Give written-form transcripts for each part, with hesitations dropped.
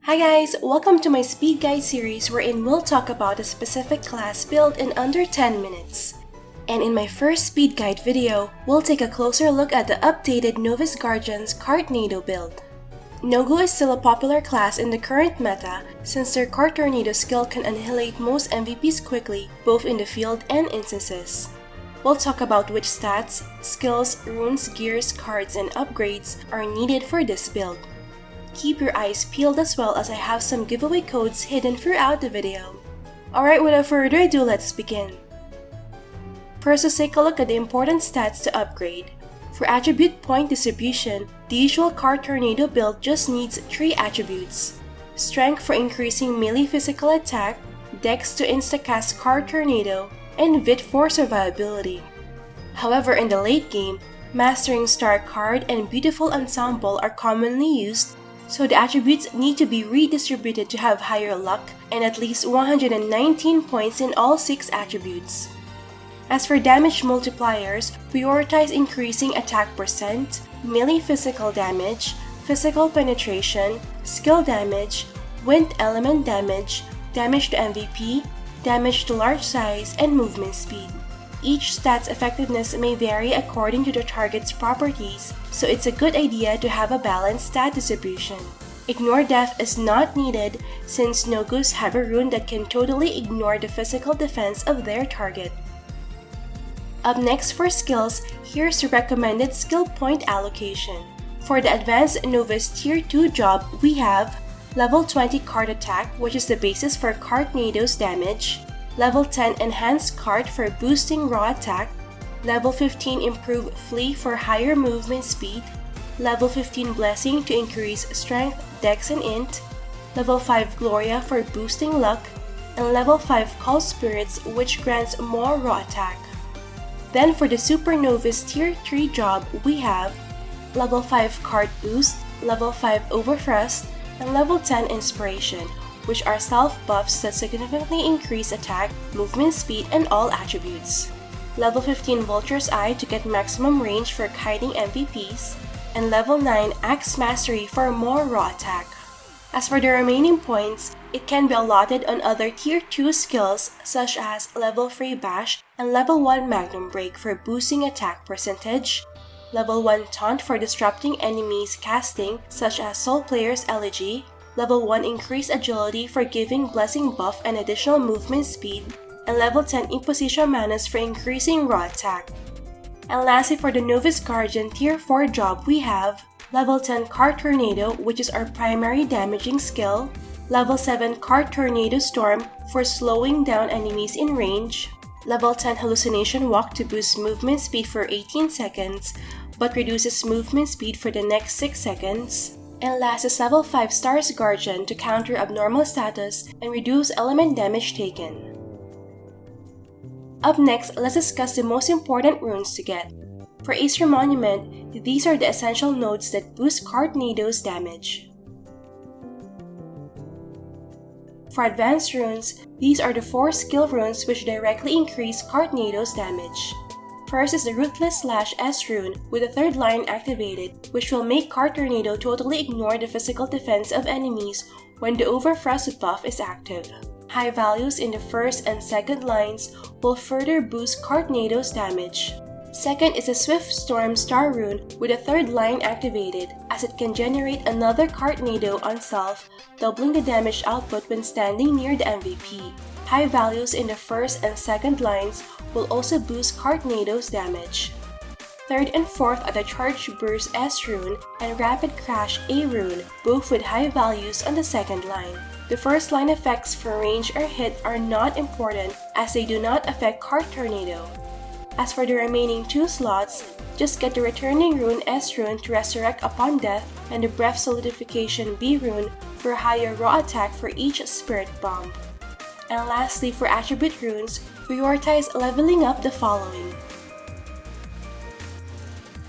Hi guys! Welcome to my speed guide series wherein we'll talk about a specific class built in under 10 minutes. And in my first speed guide video, we'll take a closer look at the updated Novice Guardian's Cartnado build. Nogu is still a popular class in the current meta since their Cartnado skill can annihilate most MVPs quickly, both in the field and instances. We'll talk about which stats, skills, runes, gears, cards, and upgrades are needed for this build. Keep your eyes peeled as well as I have some giveaway codes hidden throughout the video. Alright, without further ado, let's begin. First, let's take a look at the important stats to upgrade. For attribute point distribution, the usual Cartnado build just needs 3 attributes. Strength for increasing melee physical attack, Dex to instacast Cartnado, and Vit for survivability. However, in the late game, Mastering Star card and Beautiful Ensemble are commonly used, so the attributes need to be redistributed to have higher luck and at least 119 points in all 6 attributes. As for damage multipliers, prioritize increasing attack percent, melee physical damage, physical penetration, skill damage, wind element damage, damage to MVP, damage to large size, and movement speed. Each stat's effectiveness may vary according to the target's properties, so it's a good idea to have a balanced stat distribution. Ignore Death is not needed since Nogus have a rune that can totally ignore the physical defense of their target. Up next for skills, here's the recommended skill point allocation. For the Advanced Novice Tier 2 job, we have Level 20 Card Attack, which is the basis for Cartnado's damage, Level 10 Enhanced Card for boosting raw attack, Level 15 Improve Flee for higher movement speed, Level 15 Blessing to increase strength, dex, and int, Level 5 Gloria for boosting luck, and Level 5 Call Spirits, which grants more raw attack. Then for the Super Novice Tier 3 job, we have Level 5 Card Boost, Level 5 Overthrust, and Level 10 Inspiration, which are self-buffs that significantly increase attack, movement speed, and all attributes. Level 15 Vulture's Eye to get maximum range for kiting MVPs, and Level 9 Axe Mastery for more raw attack. As for the remaining points, it can be allotted on other Tier 2 skills such as Level 3 Bash and Level 1 Magnum Break for boosting attack percentage, Level 1 Taunt for disrupting enemies casting such as Soul Player's Elegy, Level 1 Increased Agility for giving Blessing buff and additional movement speed, and Level 10 Imposition Manas for increasing raw attack. And lastly, for the Novice Guardian Tier 4 job, we have Level 10 Cartnado, which is our primary damaging skill, Level 7 Cartnado Storm for slowing down enemies in range, Level 10 Hallucination Walk to boost movement speed for 18 seconds, but reduces movement speed for the next 6 seconds, and last is Level 5 Stars Guardian to counter abnormal status and reduce element damage taken. Up next, let's discuss the most important runes to get. For Acer Monument, these are the essential nodes that boost Cartnado's damage. For Advanced runes, these are the 4 skill runes which directly increase Cartnado's damage. First is the Ruthless Slash S rune with the 3rd line activated, which will make Cartnado totally ignore the physical defense of enemies when the Overthrust buff is active. High values in the 1st and 2nd lines will further boost Cartnado's damage. Second is the Swift Storm Star rune with the 3rd line activated, as it can generate another Cartnado on self, doubling the damage output when standing near the MVP. High values in the 1st and 2nd lines will also boost Cartnado's damage. 3rd and 4th are the Charge Burst S rune and Rapid Crash A rune, both with high values on the 2nd line. The 1st line effects for range or hit are not important as they do not affect Cartnado. As for the remaining 2 slots, just get the Returning Rune S rune to resurrect upon death and the Breath Solidification B rune for higher raw attack for each Spirit Bomb. And lastly, for attribute runes, prioritize leveling up the following.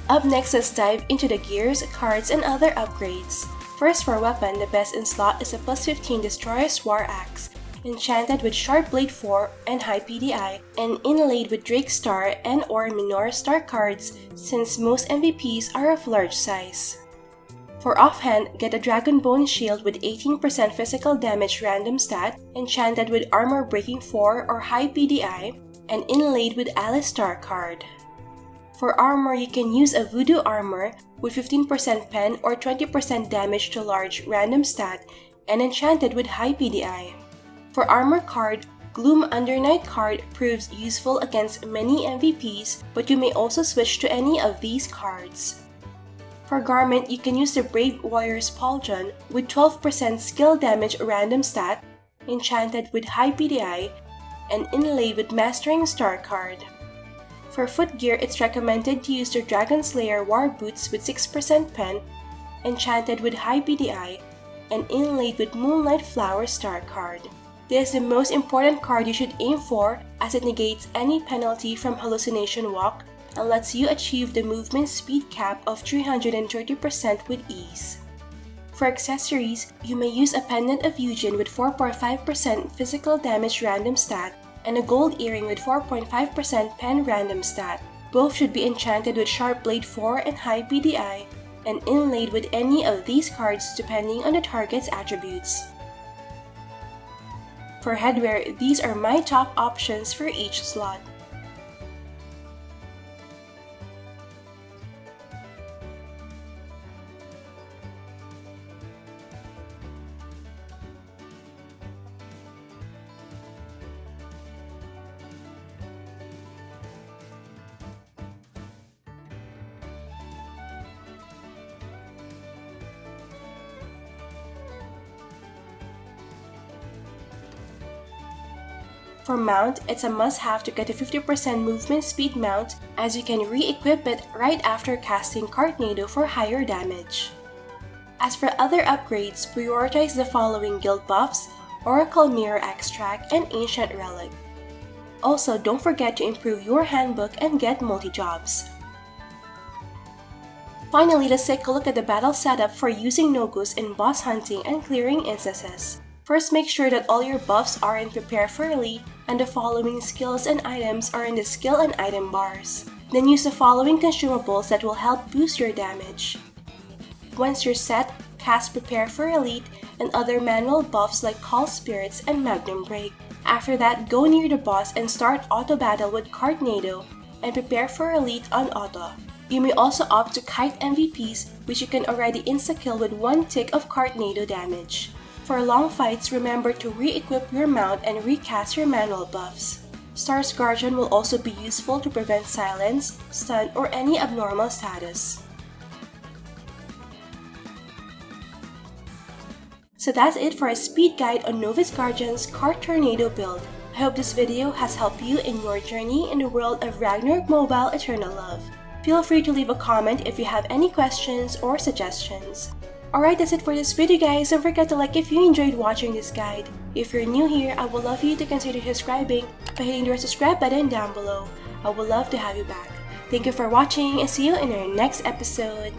Up next, let's dive into the gears, cards, and other upgrades. First, for weapon, the best in slot is a plus 15 Destroyer's War Axe, enchanted with Sharp Blade 4 and High PDI, and inlaid with Drake Star and or Minora Star cards since most MVPs are of large size. For offhand, get a Dragon Bone Shield with 18% physical damage random stat, enchanted with Armor Breaking 4 or high PDI, and inlaid with Alistar card. For armor, you can use a Voodoo Armor with 15% pen or 20% damage to large random stat, and enchanted with high PDI. For armor card, Gloom Under Night card proves useful against many MVPs, but you may also switch to any of these cards. For garment, you can use the Brave Warrior's Pauldron with 12% skill damage random stat, enchanted with high PDI, and inlaid with Mastering Star card. For footgear, it's recommended to use the Dragon Slayer War Boots with 6% pen, enchanted with high PDI, and inlaid with Moonlight Flower Star card. This is the most important card you should aim for as it negates any penalty from Hallucination Walk and lets you achieve the movement speed cap of 330% with ease. For accessories, you may use a Pendant of Eugen with 4.5% physical damage random stat and a gold earring with 4.5% pen random stat. Both should be enchanted with Sharp Blade 4 and high PDI and inlaid with any of these cards depending on the target's attributes. For headwear, these are my top options for each slot. For mount, it's a must-have to get a 50% movement speed mount as you can re-equip it right after casting Cartnado for higher damage. As for other upgrades, prioritize the following guild buffs: Oracle Mirror Extract and Ancient Relic. Also, don't forget to improve your handbook and get multi-jobs. Finally, let's take a look at the battle setup for using Nogus in boss hunting and clearing instances. First, make sure that all your buffs are in Prepare for Elite and the following skills and items are in the skill and item bars. Then use the following consumables that will help boost your damage. Once you're set, cast Prepare for Elite and other manual buffs like Call Spirits and Magnum Break. After that, go near the boss and start auto battle with Cartnado and Prepare for Elite on auto. You may also opt to kite MVPs, which you can already insta-kill with 1 tick of Cartnado damage. For long fights, remember to re-equip your mount and recast your manual buffs. Star's Guardian will also be useful to prevent silence, stun, or any abnormal status. So that's it for a speed guide on Novice Guardian's Cartnado build. I hope this video has helped you in your journey in the world of Ragnarok Mobile Eternal Love. Feel free to leave a comment if you have any questions or suggestions. Alright, that's it for this video guys. Don't forget to like if you enjoyed watching this guide. If you're new here, I would love you to consider subscribing by hitting the subscribe button down below. I would love to have you back. Thank you for watching and see you in our next episode.